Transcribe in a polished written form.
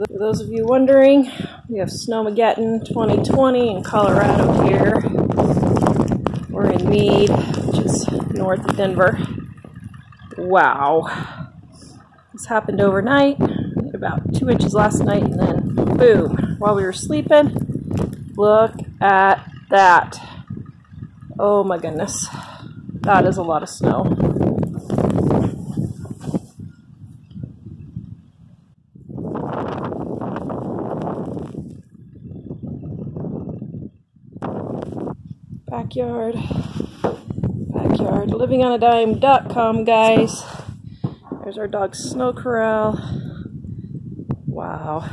For those of you wondering, we have Snowmageddon 2020 in Colorado here. We're in Mead, which is north of Denver. Wow. This happened overnight. We had about 2 inches last night, and then boom, while we were sleeping. Look at that. Oh my goodness. That is a lot of snow. Backyard. Livingonadime.com, guys. There's our dog's snow corral. Wow.